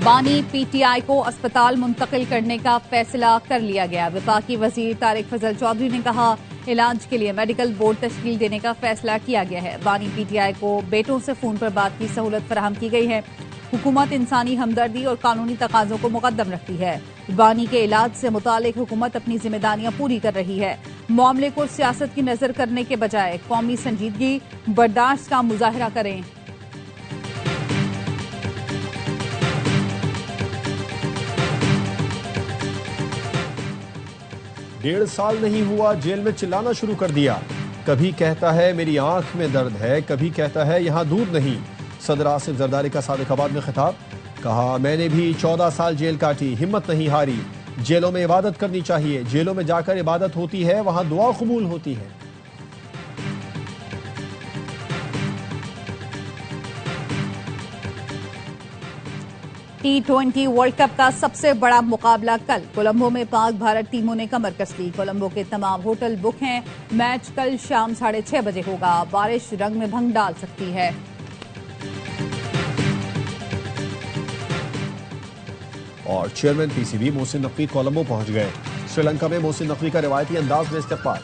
बानी पीटीआई को अस्पताल मुंतकिल करने का फैसला कर लिया गया। वफाकी वजीर तारिक फजल चौधरी ने कहा, इलाज के लिए मेडिकल बोर्ड तश्कील देने का फैसला किया गया है। बानी पीटीआई को बेटों से फोन पर बात की सहूलत फराहम की गई है। हुकूमत इंसानी हमदर्दी और कानूनी तकाजों को मुकद्दम रखती है। बानी के इलाज से मुतालिक हुकूमत अपनी जिम्मेदारियां पूरी कर रही है। मामले को सियासत की नजर करने के बजाय कौमी संजीदगी बर्दाश्त का मुजाहरा करें। डेढ़ साल नहीं हुआ, जेल में चिल्लाना शुरू कर दिया। कभी कहता है मेरी आंख में दर्द है, कभी कहता है यहां दूध नहीं। सदर आसिफ जरदारी का सादिकाबाद में खिताब, कहा मैंने भी 14 साल जेल काटी, हिम्मत नहीं हारी। जेलों में इबादत करनी चाहिए, जेलों में जाकर इबादत होती है, वहां दुआ कबूल होती है। T20 वर्ल्ड कप का सबसे बड़ा मुकाबला कल कोलंबो में पाक भारत टीमों ने कमर कस ली। कोलंबो के तमाम होटल बुक हैं। मैच कल शाम 6:30 बजे होगा। बारिश रंग में भंग डाल सकती है। और चेयरमैन पीसीबी मोहसिन नकवी कोलंबो पहुंच गए। श्रीलंका में मोहसिन नकवी का रिवायती अंदाज में इस्तकबाल।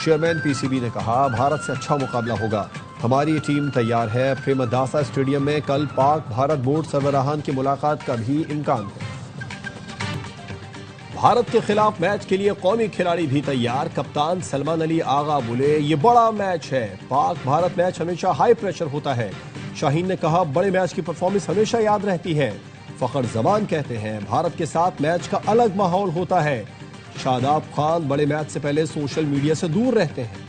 चेयरमैन पीसीबी ने कहा भारत से अच्छा मुकाबला होगा, हमारी टीम तैयार है। प्रेमदासा स्टेडियम में कल पाक भारत बोर्ड सरबराहान की मुलाकात का भी इम्कान है। भारत के खिलाफ मैच के लिए कौमी खिलाड़ी भी तैयार। कप्तान सलमान अली आगा बोले ये बड़ा मैच है। पाक भारत मैच हमेशा हाई प्रेशर होता है। शाहीन ने कहा बड़े मैच की परफॉर्मेंस हमेशा याद रहती है। फखर जमान कहते हैं भारत के साथ मैच का अलग माहौल होता है। शादाब खान बड़े मैच से पहले सोशल मीडिया से दूर रहते हैं।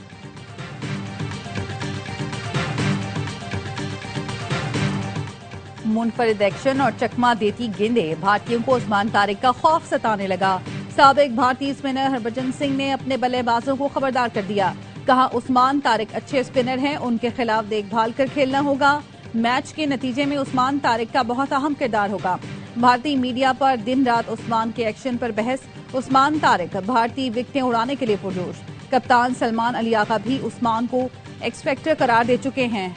मुनफरिद एक्शन और चकमा देती गेंदें भारतीयों को उस्मान तारिक का खौफ सताने लगा। साबिक भारतीय स्पिनर हरभजन सिंह ने अपने बल्लेबाजों को खबरदार कर दिया। कहा उस्मान तारिक अच्छे स्पिनर हैं, उनके खिलाफ देखभाल कर खेलना होगा। मैच के नतीजे में उस्मान तारिक का बहुत अहम किरदार होगा। भारतीय मीडिया पर दिन रात उस्मान के एक्शन पर बहस। उस्मान तारिक भारतीय विकेटें उड़ाने के लिए पुरजोश। कप्तान सलमान अली आगा भी उस्मान को एक्स फैक्टर करार दे चुके हैं।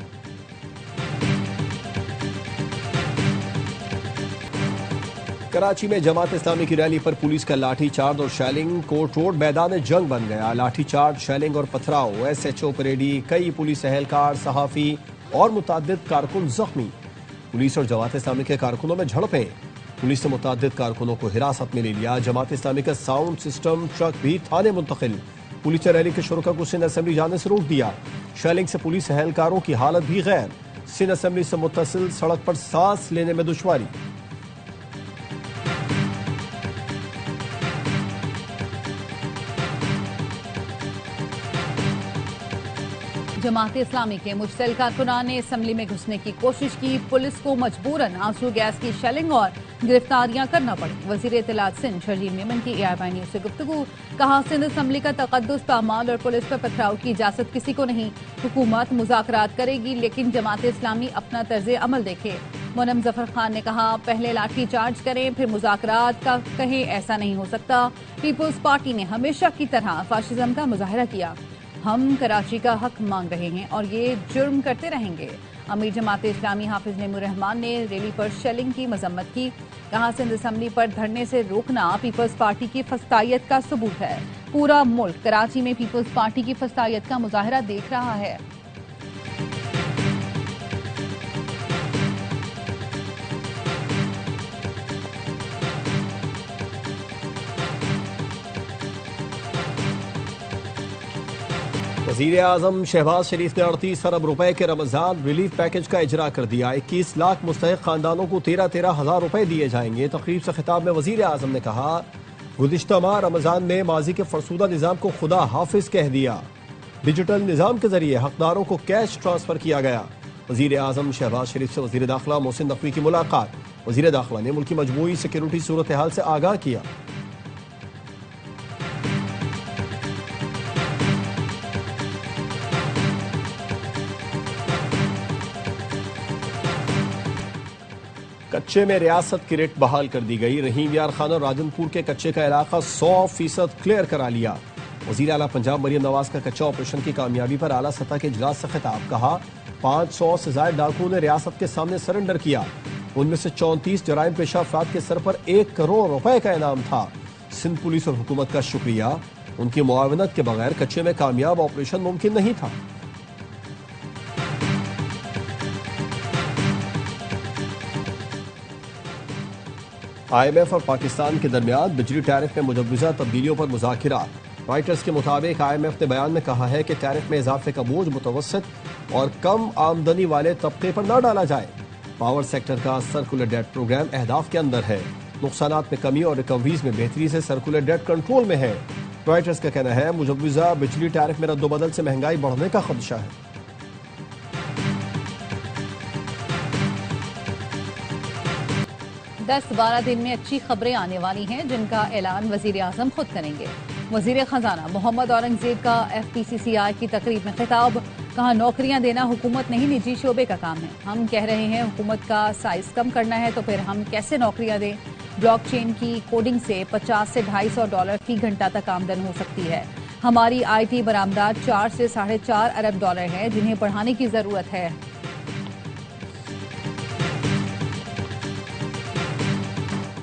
कराची में जमात इस्लामी की रैली पर पुलिस का लाठीचार्ज और शेलिंग। कोर्ट रोड मैदान जंग बन गया। लाठीचार्ज, शेलिंग और पथराव। एसएचओ परेडी, कई पुलिस एहलकार, सहाफी और मुताद्दिद कारकुन जख्मी। पुलिस और जमात इस्लामी के कारकुनों में झड़पें। पुलिस ने मुताद्दिद कारकुनों को हिरासत में ले लिया। जमात इस्लामी का साउंड सिस्टम ट्रक भी थाने मुंतकिल। पुलिस ने रैली के शुरुका को सिंध असेंबली जाने से रोक दिया। शेलिंग से पुलिस एहलकारों की हालत भी गैर। सिंध असेंबली से मुत्तसिल सड़क पर सांस लेने में दुश्वारी। जमात इस्लामी के मुश्तल कारकुनान ने असेंबली में घुसने की कोशिश की। पुलिस को मजबूरन आंसू गैस की शेलिंग और गिरफ्तारियां करना पड़ी। वजीर इत्तलात सिंध शर्जील मेमन की AIY न्यूज से गुफ्तगू। कहा सिंध असेंबली का तकद्दुस, पामाल और पुलिस पर पथराव की इजाजत किसी को नहीं। हुकूमत मुज़ाकरात करेगी लेकिन जमात इस्लामी अपना तर्ज अमल देखे। मोनम जफर खान ने कहा पहले लाठी चार्ज करें फिर मुज़ाकरात का कहें, ऐसा नहीं हो सकता। पीपुल्स पार्टी ने हमेशा की तरह फाशिज्म का मुजाहरा किया। हम कराची का हक मांग रहे हैं और ये जुर्म करते रहेंगे। अमीर जमात इस्लामी हाफिज नेमुर रहमान ने रैली पर शेलिंग की मजम्मत की। कहा सिंध असेंबली पर धरने से रोकना पीपल्स पार्टी की फस्तायत का सबूत है। पूरा मुल्क कराची में पीपल्स पार्टी की फस्तायत का मुजाहरा देख रहा है। वज़ीर आज़म शहबाज शरीफ ने 38 अरब रुपए के रमजान रिलीफ पैकेज का इजरा कर दिया। 21 लाख मुस्तहिक खानदानों को 13-13 हजार रुपए दिए जाएंगे। तकरीब से खिताब में वज़ीर आज़म ने कहा गुज़िश्ता माह रमजान में माजी के फरसूदा निज़ाम को खुदा हाफिज कह दिया। डिजिटल निज़ाम के जरिए हकदारों को कैश ट्रांसफर किया गया। वज़ीर आज़म शहबाज शरीफ से वज़ीर दाखिला मोहसिन नकवी की मुलाकात। वज़ीर दाखिला ने मुल्क की मजमूई सिक्योरिटी सूरत हाल से आगाह किया। कच्चे में रियासत की रेट बहाल कर दी गई। रहीम यार खान और राजनपुर के कच्चे का इलाका 100% क्लियर करा लिया। वज़ीर आला पंजाब मरियम नवाज का कच्चा ऑपरेशन की कामयाबी पर आला सतह के इजलास से खिताब। कहा 500 से ज्यादा डाकुओं ने रियासत के सामने सरेंडर किया। उनमें से 34 जराइम पेशा अफराद के सर पर 1 करोड़ रुपए का इनाम था। सिंध पुलिस और हुकूमत का शुक्रिया, उनकी मुआवनत के बगैर कच्चे में कामयाब ऑपरेशन मुमकिन नहीं था। IMF और पाकिस्तान के दरमियान बिजली टैरिफ में मुजव्वजा तब्दीलियों पर मुज़ाकिरात। रॉयटर्स के मुताबिक IMF ने बयान में कहा है कि टैरिफ में इजाफे का बोझ मुतवस्सित और कम आमदनी वाले तबके पर न डाला जाए। पावर सेक्टर का सर्कुलर डेट प्रोग्राम अहदाफ के अंदर है। नुकसानात में कमी और रिकवरीज में बेहतरी से सर्कुलर डेट कंट्रोल में है। रॉयटर्स का कहना है मुजव्वजा बिजली टैरिफ में रद्दोबदल से महंगाई बढ़ने का खदशा है। 10-12 दिन में अच्छी खबरें आने वाली हैं, जिनका ऐलान वजीर आजम खुद करेंगे। वजीर खजाना मोहम्मद औरंगजेब का FPCCI की तकरीब में खिताब। कहा, नौकरियां देना हुकूमत नहीं निजी शोबे का काम है। हम कह रहे हैं हुकूमत का साइज कम करना है तो फिर हम कैसे नौकरियां दें। ब्लॉकचेन की कोडिंग से 50 से $250 फी घंटा तक आमदन हो सकती है। हमारी IT बरामदात 4 से $4.5 अरब है, जिन्हें बढ़ाने की जरूरत है।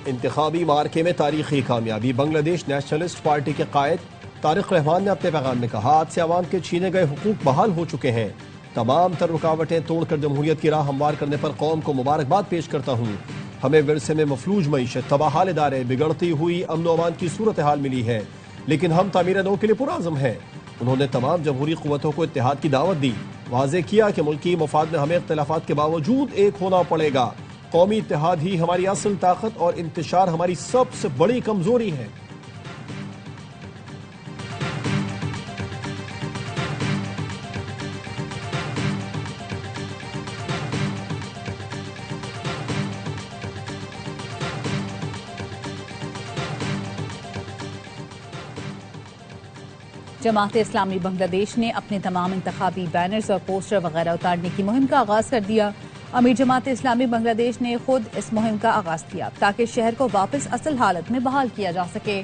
इंतखाबी मार्के में तारीखी कामयाबी। बांग्लादेश नेशनलिस्ट पार्टी के कायद तारिक रहमान ने अपने पैगाम में कहा, आज से अवाम के छीने गए हुकूक बहाल हो चुके हैं। तमाम तर रुकावटें तोड़कर जमहूरियत की राह हमवार करने पर कौम को मुबारकबाद पेश करता हूँ। हमें विरसे में मफलूज मईशत, तबाहाल इदारे, बिगड़ती हुई अमन अमान की सूरत हाल मिली है, लेकिन हम तामीर नौ के लिए पुराज़म हैं। उन्होंने तमाम जमहूरी क़ुव्वतों को इत्तेहाद की दावत दी। वाज़ेह किया कि मुल्की मफाद में हमें इख्तिलाफात के बावजूद एक होना पड़ेगा। कौमी इत्तेहाद ही हमारी असल ताकत और इंतशार हमारी सबसे बड़ी कमजोरी है। जमात इस्लामी बांग्लादेश ने अपने तमाम इंतखाबी बैनर्स और पोस्टर वगैरह उतारने की मुहिम का आगाज कर दिया। अमीर जमात इस्लामी बांग्लादेश ने खुद इस मुहिम का आगाज किया ताकि शहर को वापस असल हालत में बहाल किया जा सके।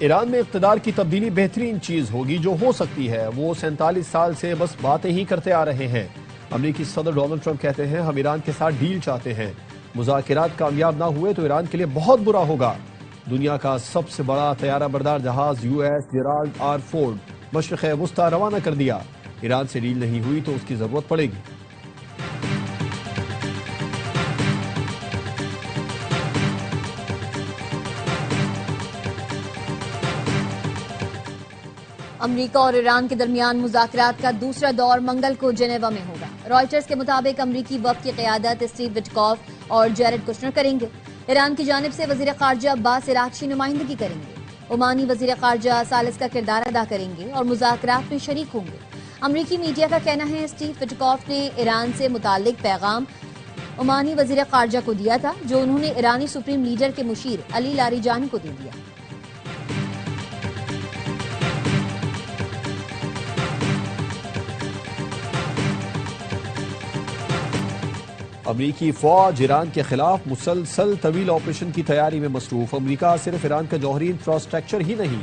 ईरान में इक़्तिदार की तब्दीली बेहतरीन चीज होगी जो हो सकती है। वो 47 साल से बस बातें ही करते आ रहे हैं। अमेरिकी सदर डोनाल्ड ट्रंप कहते हैं, हम ईरान के साथ डील चाहते हैं। मुज़ाकिरात कामयाब ना हुए तो ईरान के लिए बहुत बुरा होगा। दुनिया का सबसे बड़ा तैयारा बरदार जहाज US जेराल्ड R. फोर्ड मशरिक़ वुस्ता रवाना कर दिया। ईरान से डील नहीं हुई तो उसकी जरूरत पड़ेगी। अमेरिका और ईरान के दरमियान मुज़ाकरात का दूसरा दौर मंगल को जेनेवा में होगा। रॉयटर्स के मुताबिक अमरीकी वफ़द की क़यादत स्टीव विटकॉफ और जैरेड कुशनर करेंगे। ईरान की जानिब से वज़ीर ख़ारजा अब्बास इराक़ची नुमाइंदगी करेंगे। ओमानी वज़ीर ख़ारजा सालिस का किरदार अदा करेंगे और मुज़ाकरात में शरीक होंगे। अमरीकी मीडिया का कहना है स्टीव विटकॉफ ने ईरान से मुताल्लिक पैगाम ओमानी वज़ीर ख़ारजा को दिया था, जो उन्होंने ईरानी सुप्रीम लीडर के मुशीर अली लारीजानी को दे दिया। अमरीकी फौज ईरान के खिलाफ मुसलसल तवील ऑपरेशन की तैयारी में मसरूफ। अमरीका सिर्फ ईरान का जौहरी इंफ्रास्ट्रक्चर ही नहीं,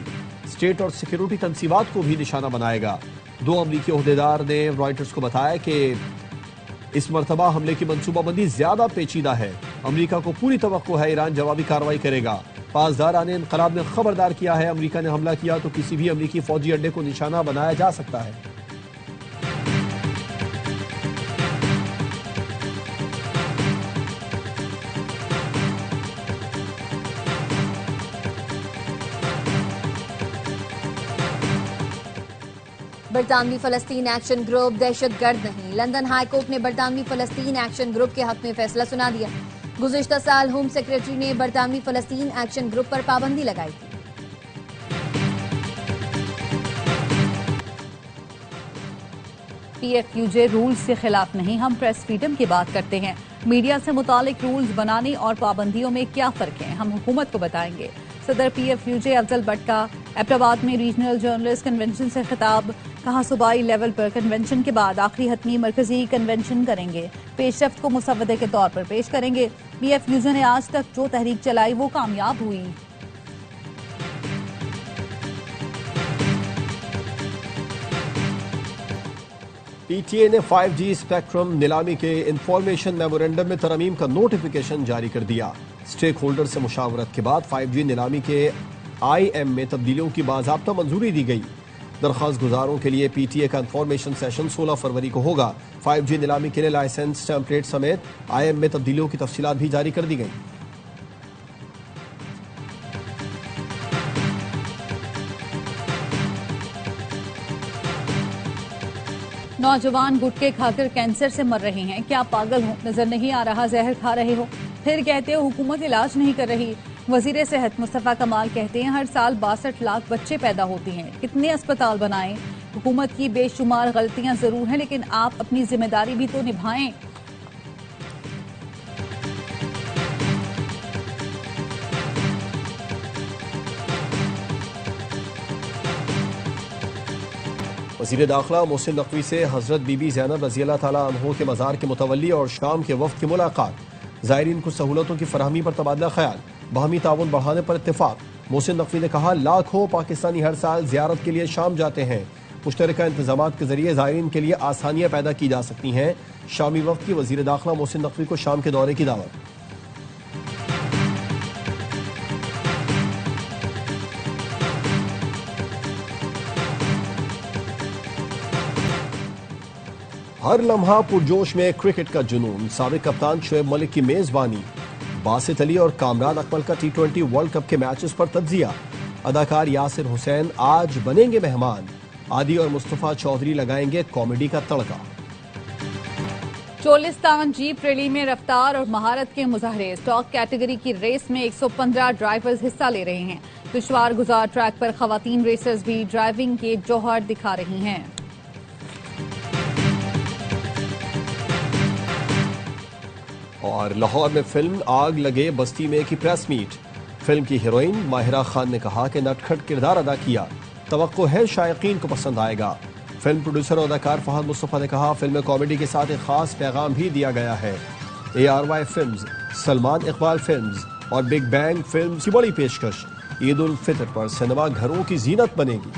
स्टेट और सिक्योरिटी तंसीबात को भी निशाना बनाएगा। 2 अमरीकी ओहदेदार ने रॉयटर्स को बताया कि इस मरतबा हमले की मनसूबाबंदी ज्यादा पेचीदा है। अमरीका को पूरी तवक्को है ईरान जवाबी कार्रवाई करेगा। पासदारान इनकलाब ने खबरदार किया है, अमरीका ने हमला किया तो किसी भी अमरीकी फौजी अड्डे को निशाना बनाया जा सकता है। बरतानवी फलस्तीन एक्शन ग्रुप दहशतगर्द नहीं। लंदन हाई कोर्ट ने बरतानवी फलस्तीन एक्शन ग्रुप के हक में फैसला सुना दिया। गुज़िश्ता साल होम सेक्रेटरी ने बरतानवी फलस्तीन एक्शन ग्रुप पर पाबंदी लगाई थी। PFUJ रूल्स के खिलाफ नहीं, हम प्रेस फ्रीडम की बात करते हैं। मीडिया से मुतालिक रूल्स बनाने और पाबंदियों में क्या फर्क है, हम हुकूमत को बताएंगे। सदर PFUJ अफजल भट्ट का एबटाबाद में रीजनल जर्नलिस्ट कन्वेंशन से खिताब। कहा, सूबाई लेवल पर कन्वेंशन के बाद आखिरी हतमी मरकजी कन्वेंशन करेंगे। पेशरफ्त को मुसवदे के तौर पर पेश करेंगे। PFUJ ने आज तक जो तहरीक चलाई वो कामयाब हुई। पीटीए ने 5G स्पेक्ट्रम नीलामी के इंफॉर्मेशन मेमोरेंडम में तरमीम का नोटिफिकेशन जारी कर दिया। स्टेक होल्डर से मुशावरत के बाद 5G नीलामी के IM में तब्दीलियों की बाज़ाब्ता मंजूरी दी गई। दरख्वास्त गुजारों के लिए पीटीए का इंफॉर्मेशन सेशन 16 फरवरी को होगा। 5G नीलामी के लिए लाइसेंस टेम्पलेट समेत IM में तब्दीलियों की तफसीलात भी जारी कर दी गई। नौजवान गुटके खाकर कैंसर से मर रहे हैं। क्या पागल हो? नजर नहीं आ रहा जहर खा रहे हो? फिर कहते हो हुकूमत इलाज नहीं कर रही। वजीर सेहत मुस्तफा कमाल कहते हैं हर साल 62 लाख बच्चे पैदा होते हैं, कितने अस्पताल बनाएं? हुकूमत की बेशुमार गलतियां जरूर हैं, लेकिन आप अपनी जिम्मेदारी भी तो निभाएं। वज़ीर दाखिला मोहसिन नकवी से हज़रत बीबी ज़ैनब रज़ी अल्लाह ताला अन्हो के मज़ार के मुतवल्ली और शाम के वफ़द की मुलाकात। ज़ायरीन को सहूलतों की फराहमी पर तबादला ख्याल, बाहमी ताउन बढ़ाने पर इत्तेफाक। मोहसिन नकवी ने कहा लाखों पाकिस्तानी हर साल ज़ियारत के लिए शाम जाते हैं। मुश्तरका इंतजामात के जरिए ज़ायरीन के लिए आसानियाँ पैदा की जा सकती हैं। शामी वफ़द की वज़ीर दाखिला मोहसिन नकवी को शाम के दौरे की दावत। हर लम्हा पुरजोश में क्रिकेट का जुनून। साबिक कप्तान शोएब मलिक की मेजबानी। बासित अली और कामरान अकमल का T20 वर्ल्ड कप के मैचेस पर तज्जिया। अदाकार यासिर हुसैन आज बनेंगे मेहमान। आदि और मुस्तफा चौधरी लगाएंगे कॉमेडी का तड़का। चोलिस्तान जीप रैली में रफ्तार और महारत के मुजाहरे। स्टॉक कैटेगरी की रेस में 115 ड्राइवर्स हिस्सा ले रहे हैं। दुश्वार गुजार ट्रैक पर खवातीन रेसर्स भी ड्राइविंग के जौहर दिखा रही हैं। और लाहौर में फिल्म आग लगे बस्ती में की प्रेस मीट। फिल्म की हीरोइन माहिरा खान ने कहा कि नटखट किरदार अदा किया, तवक्को है शायकीन को पसंद आएगा। फिल्म प्रोड्यूसर और अदाकार फहद मुस्तफा ने कहा फिल्म में कॉमेडी के साथ एक खास पैगाम भी दिया गया है। ARY films, Salman Iqbal films और बिग बैंग फिल्म्स की बड़ी पेशकश। ईद उल फितर पर सिनेमा घरों की जीनत बनेगी।